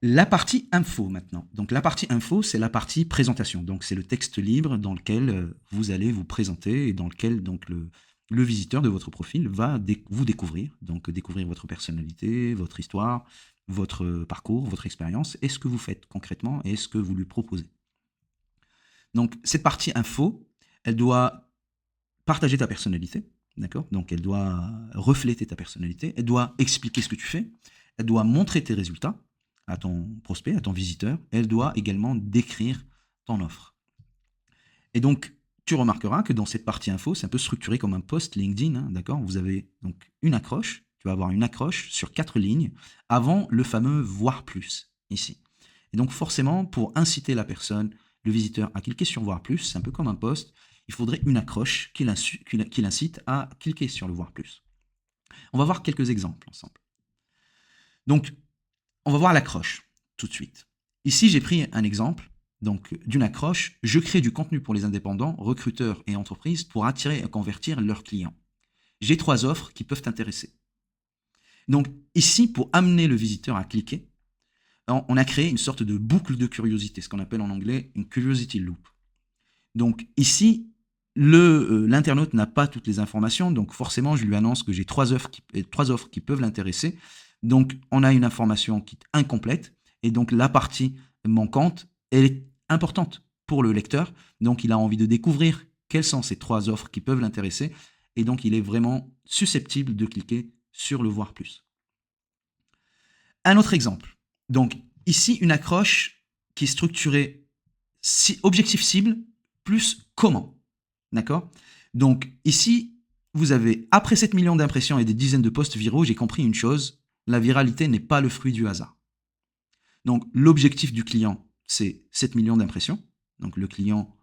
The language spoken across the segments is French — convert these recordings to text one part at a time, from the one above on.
La partie info maintenant. Donc la partie info, c'est la partie présentation. Donc c'est le texte libre dans lequel vous allez vous présenter et dans lequel donc le visiteur de votre profil va vous découvrir. Donc découvrir votre personnalité, votre histoire, votre parcours, votre expérience et ce que vous faites concrètement et ce que vous lui proposez. Donc cette partie info, elle doit partager ta personnalité, d'accord? Donc elle doit refléter ta personnalité, elle doit expliquer ce que tu fais, elle doit montrer tes résultats à ton prospect, à ton visiteur, et elle doit également décrire ton offre. Et donc tu remarqueras que dans cette partie info, c'est un peu structuré comme un post LinkedIn, hein, d'accord? Vous avez donc une accroche, tu vas avoir une accroche sur 4 lignes avant le fameux voir plus ici. Et donc forcément, pour inciter la personne, le visiteur, à cliquer sur voir plus, c'est un peu comme un post, il faudrait une accroche qui l'incite à cliquer sur le voir plus. On va voir quelques exemples ensemble. Donc, on va voir l'accroche tout de suite. Ici, j'ai pris un exemple donc d'une accroche. Je crée du contenu pour les indépendants, recruteurs et entreprises pour attirer et convertir leurs clients. J'ai 3 offres qui peuvent t'intéresser. Donc ici, pour amener le visiteur à cliquer, on a créé une sorte de boucle de curiosité, ce qu'on appelle en anglais une curiosity loop. Donc ici, l'internaute n'a pas toutes les informations, donc forcément, je lui annonce que j'ai 3 offres qui peuvent l'intéresser. Donc, on a une information qui est incomplète, et donc la partie manquante, elle est importante pour le lecteur. Donc, il a envie de découvrir quelles sont ces 3 offres qui peuvent l'intéresser, et donc il est vraiment susceptible de cliquer sur le voir plus. Un autre exemple. Donc, ici, une accroche qui est structurée objectif cible plus comment. D'accord? Donc, ici, vous avez, après 7 millions d'impressions et des dizaines de posts viraux, j'ai compris une chose, la viralité n'est pas le fruit du hasard. Donc, l'objectif du client, c'est 7 millions d'impressions. Donc, le client,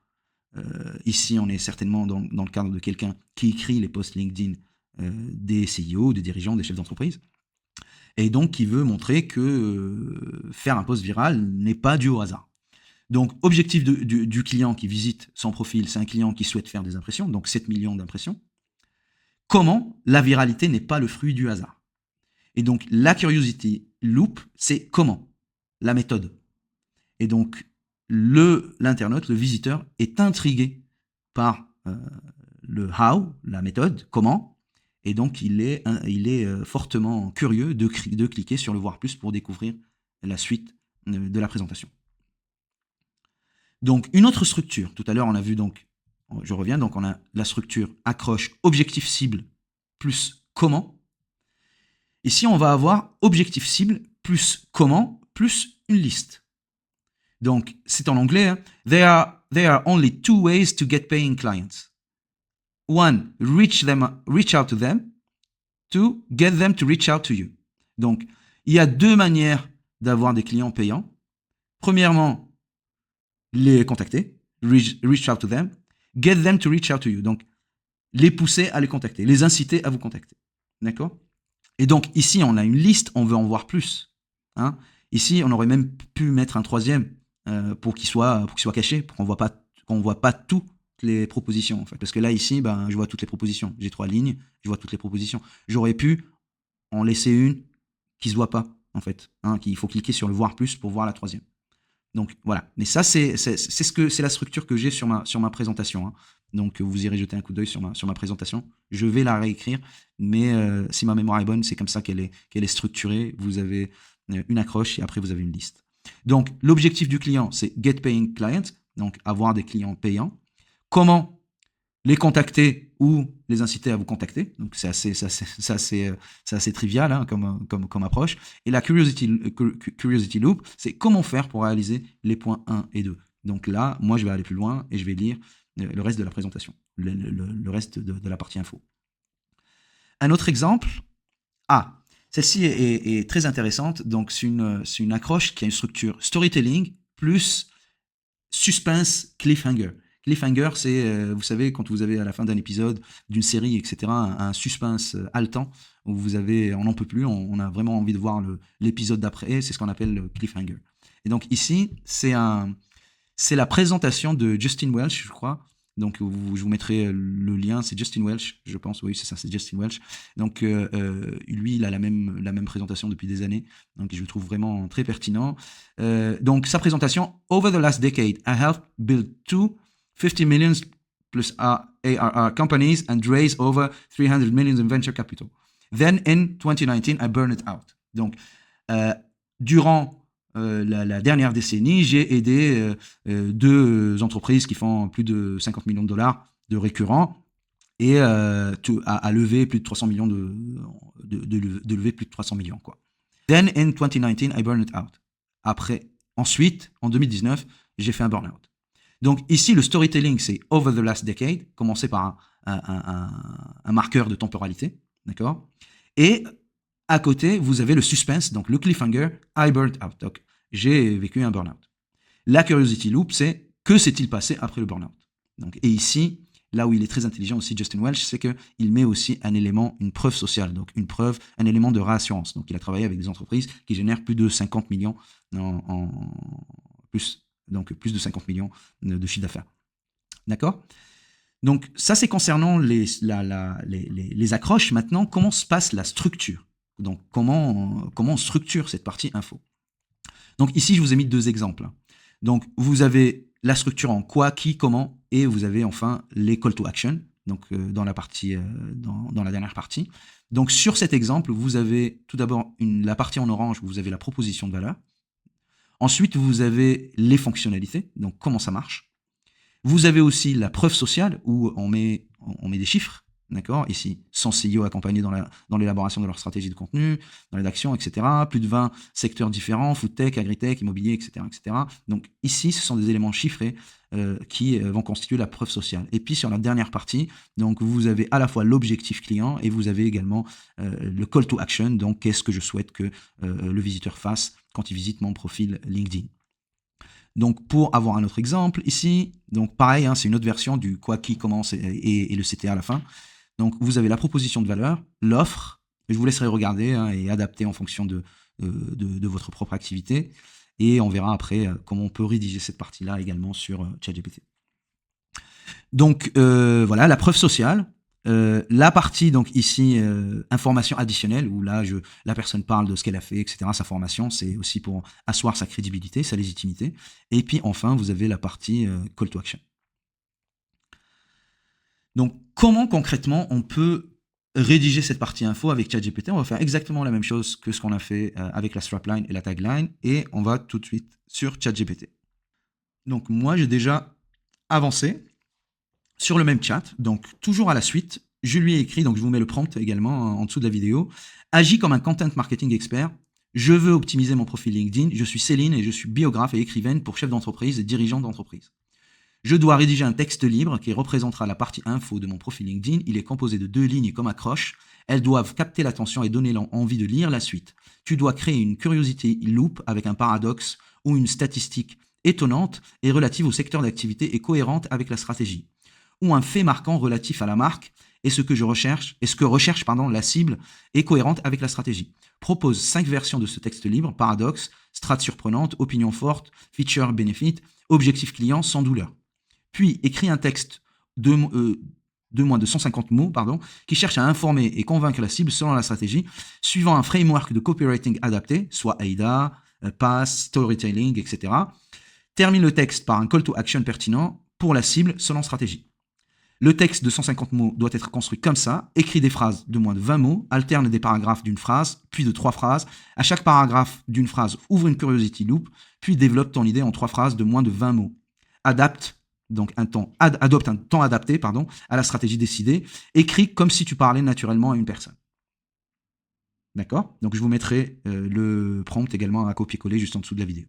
ici, on est certainement dans le cadre de quelqu'un qui écrit les posts LinkedIn des CIO, des dirigeants, des chefs d'entreprise. Et donc, qui veut montrer que faire un post viral n'est pas dû au hasard. Donc, objectif du client qui visite son profil, c'est un client qui souhaite faire des impressions, donc 7 millions d'impressions. Comment la viralité n'est pas le fruit du hasard. Et donc, la curiosity loop, c'est comment, la méthode. Et donc, l'internaute, le visiteur, est intrigué par le how, la méthode, comment, et donc il est fortement curieux de cliquer sur le voir plus pour découvrir la suite de la présentation. Donc, une autre structure. Tout à l'heure, on a vu donc, je reviens, donc on a la structure accroche, objectif cible, plus comment. Ici, on va avoir objectif cible, plus comment, plus une liste. Donc, c'est en anglais. Hein. There are only 2 ways to get paying clients. 1, reach out to them. 2, get them to reach out to you. Donc, il y a 2 manières d'avoir des clients payants. Premièrement, les contacter, reach out to them, get them to reach out to you. Donc, les pousser à les contacter, les inciter à vous contacter. D'accord? Et donc, ici, on a une liste, on veut en voir plus. Hein? Ici, on aurait même pu mettre un troisième pour qu'il soit caché, pour qu'on voit pas toutes les propositions. En fait. Parce que là, ici, je vois toutes les propositions. J'ai 3 lignes, je vois toutes les propositions. J'aurais pu en laisser une qui se voit pas, en fait. Hein, qu'il faut cliquer sur le voir plus pour voir la troisième. Donc voilà, mais ça c'est la structure que j'ai sur ma présentation. Hein. Donc vous irez jeter un coup d'œil sur ma présentation. Je vais la réécrire, mais si ma mémoire est bonne, c'est comme ça qu'elle est structurée. Vous avez une accroche et après vous avez une liste. Donc l'objectif du client, c'est get paying client, donc avoir des clients payants. Comment les contacter ou les inciter à vous contacter. Donc c'est assez trivial hein, comme approche. Et la curiosity loop, c'est comment faire pour réaliser les points 1 et 2. Donc là, moi je vais aller plus loin et je vais lire le reste de la présentation, le reste de la partie info. Un autre exemple, celle-ci est très intéressante. Donc c'est une accroche qui a une structure storytelling plus suspense cliffhanger. Cliffhanger, c'est, vous savez, quand vous avez à la fin d'un épisode, d'une série, etc., un suspense haletant, où on n'en peut plus, on a vraiment envie de voir l'épisode d'après, c'est ce qu'on appelle le cliffhanger. Et donc ici, c'est la présentation de Justin Welsh, je crois, Donc, je vous mettrai le lien. C'est Justin Welch, je pense. Oui, c'est ça, c'est Justin Welch. Donc, lui, il a la même présentation depuis des années. Donc, je le trouve vraiment très pertinent. Donc, sa présentation, Over the last decade, I helped build 50 million plus ARR companies and raise over 300 million in venture capital. Then, in 2019, I burned it out. Donc, durant la dernière décennie, j'ai aidé 2 entreprises qui font plus de 50 millions de dollars de récurrents et à lever plus de 300 millions de lever plus de 300 millions, quoi. Then in 2019, I burned it out. Ensuite, en 2019, j'ai fait un burn-out. Donc ici, le storytelling, c'est over the last decade, commencer par un marqueur de temporalité, d'accord? Et à côté, vous avez le suspense, donc le cliffhanger, I burned out. Donc, j'ai vécu un burn-out. La curiosity loop, c'est que s'est-il passé après le burn-out? Donc, et ici, là où il est très intelligent aussi, Justin Welch, c'est qu'il met aussi un élément, une preuve sociale, donc une preuve, un élément de réassurance. Donc, il a travaillé avec des entreprises qui génèrent plus de 50 millions plus de 50 millions de chiffre d'affaires. D'accord? Donc, ça, c'est concernant les accroches. Maintenant, comment se passe la structure? Donc, comment on structure cette partie info? Donc, ici, je vous ai mis 2 exemples. Donc, vous avez la structure en quoi, qui, comment, et vous avez enfin les call to action, donc dans la dernière partie. Donc, sur cet exemple, vous avez tout d'abord la partie en orange, vous avez la proposition de valeur. Ensuite, vous avez les fonctionnalités, donc comment ça marche. Vous avez aussi la preuve sociale, où on met des chiffres. D'accord, ici, 100 CEO accompagnés dans l'élaboration de leur stratégie de contenu, dans les actions, etc. Plus de 20 secteurs différents, food tech, agritech, immobilier, etc., etc. Donc ici, ce sont des éléments chiffrés qui vont constituer la preuve sociale. Et puis sur la dernière partie, donc vous avez à la fois l'objectif client et vous avez également le call to action. Donc qu'est-ce que je souhaite que le visiteur fasse quand il visite mon profil LinkedIn. Donc, pour avoir un autre exemple, ici, donc pareil, hein, c'est une autre version du quoi, qui, comment et le CTA à la fin. Donc, vous avez la proposition de valeur, l'offre, je vous laisserai regarder et adapter en fonction de votre propre activité. Et on verra après comment on peut rédiger cette partie-là également sur ChatGPT. Donc, voilà, la preuve sociale. La partie, donc ici, information additionnelle, où là, la personne parle de ce qu'elle a fait, etc. Sa formation, c'est aussi pour asseoir sa crédibilité, sa légitimité. Et puis, enfin, vous avez la partie call to action. Donc, comment concrètement on peut rédiger cette partie info avec ChatGPT? On va faire exactement la même chose que ce qu'on a fait avec la strapline et la tagline, et on va tout de suite sur ChatGPT. Donc, moi, j'ai déjà avancé sur le même chat, donc toujours à la suite, je lui ai écrit, donc je vous mets le prompt également en dessous de la vidéo. Agis comme un content marketing expert. Je veux optimiser mon profil LinkedIn. Je suis Céline et je suis biographe et écrivaine pour chef d'entreprise et dirigeant d'entreprise. Je dois rédiger un texte libre qui représentera la partie info de mon profil LinkedIn. Il est composé de 2 lignes comme accroche. Elles doivent capter l'attention et donner envie de lire la suite. Tu dois créer une curiosity loop avec un paradoxe ou une statistique étonnante et relative au secteur d'activité et cohérente avec la stratégie. Ou un fait marquant relatif à la marque et ce que recherche la cible est cohérente avec la stratégie. Propose 5 versions de ce texte libre, paradoxe, strat surprenante, opinion forte, feature benefit, objectif client sans douleur. Puis écris un texte de moins de 150 mots, qui cherche à informer et convaincre la cible selon la stratégie, suivant un framework de copywriting adapté, soit AIDA, PASS, storytelling, etc. Termine le texte par un call to action pertinent pour la cible selon stratégie. Le texte de 150 mots doit être construit comme ça, écrit des phrases de moins de 20 mots, alterne des paragraphes d'une phrase, puis de 3 phrases. À chaque paragraphe d'une phrase, ouvre une curiosity loop, puis développe ton idée en 3 phrases de moins de 20 mots. Adopte un temps adapté à la stratégie décidée. Écris comme si tu parlais naturellement à une personne. D'accord? Donc je vous mettrai le prompt également à copier-coller juste en dessous de la vidéo.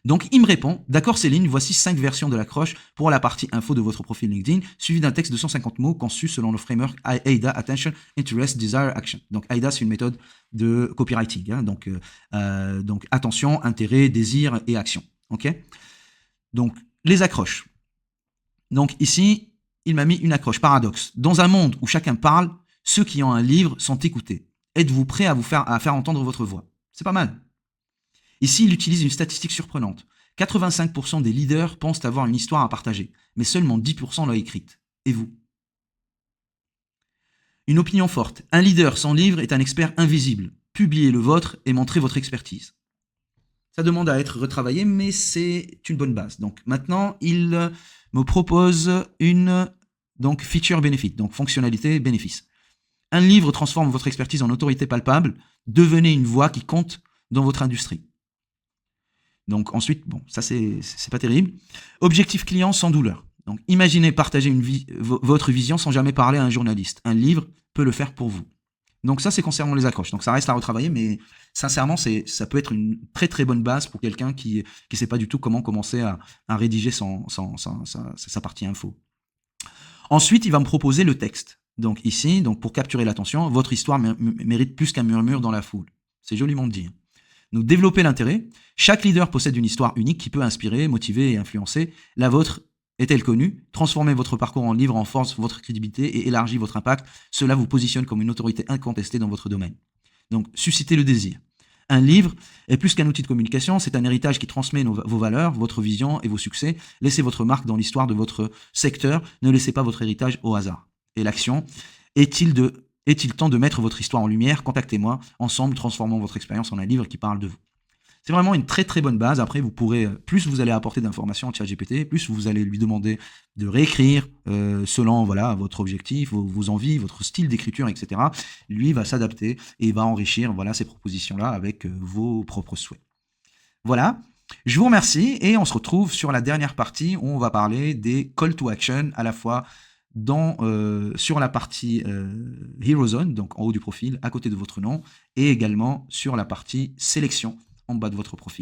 Donc, il me répond, d'accord Céline, voici 5 versions de l'accroche pour la partie info de votre profil LinkedIn, suivi d'un texte de 150 mots conçu selon le framework AIDA, Attention, Interest, Desire, Action. Donc, AIDA, c'est une méthode de copywriting. Hein, donc, attention, intérêt, désir et action. Ok? Donc, les accroches. Donc, ici, il m'a mis une accroche, paradoxe. Dans un monde où chacun parle, ceux qui ont un livre sont écoutés. Êtes-vous prêt à faire entendre votre voix? C'est pas mal. Ici, il utilise une statistique surprenante. 85% des leaders pensent avoir une histoire à partager, mais seulement 10% l'ont écrite. Et vous? Une opinion forte. Un leader sans livre est un expert invisible. Publiez le vôtre et montrez votre expertise. Ça demande à être retravaillé, mais c'est une bonne base. Donc maintenant, il me propose une feature benefit, donc fonctionnalité bénéfice. Un livre transforme votre expertise en autorité palpable. Devenez une voix qui compte dans votre industrie. Donc ensuite, bon, ça c'est pas terrible. Objectif client sans douleur. Donc imaginez partager votre vision sans jamais parler à un journaliste. Un livre peut le faire pour vous. Donc ça, c'est concernant les accroches. Donc ça reste à retravailler, mais sincèrement, ça peut être une très très bonne base pour quelqu'un qui sait pas du tout comment commencer à rédiger sa partie info. Ensuite, il va me proposer le texte. Donc ici, pour capturer l'attention, votre histoire mérite plus qu'un murmure dans la foule. C'est joliment dit. Donc développer l'intérêt. Chaque leader possède une histoire unique qui peut inspirer, motiver et influencer. La vôtre est-elle connue? Transformez votre parcours en livre, renforce votre crédibilité et élargit votre impact. Cela vous positionne comme une autorité incontestée dans votre domaine. Donc, suscitez le désir. Un livre est plus qu'un outil de communication, c'est un héritage qui transmet vos valeurs, votre vision et vos succès. Laissez votre marque dans l'histoire de votre secteur. Ne laissez pas votre héritage au hasard. Et l'action, est-il temps de mettre votre histoire en lumière? Contactez-moi. Ensemble, transformons votre expérience en un livre qui parle de vous. C'est vraiment une très très bonne base. Après, vous pourrez, plus vous allez apporter d'informations à ChatGPT, plus vous allez lui demander de réécrire selon voilà votre objectif, vos envies, votre style d'écriture, etc. Lui va s'adapter et va enrichir voilà ces propositions-là avec vos propres souhaits. Voilà. Je vous remercie et on se retrouve sur la dernière partie où on va parler des call to action à la fois sur la partie Hero Zone, donc en haut du profil, à côté de votre nom, et également sur la partie sélection en bas de votre profil.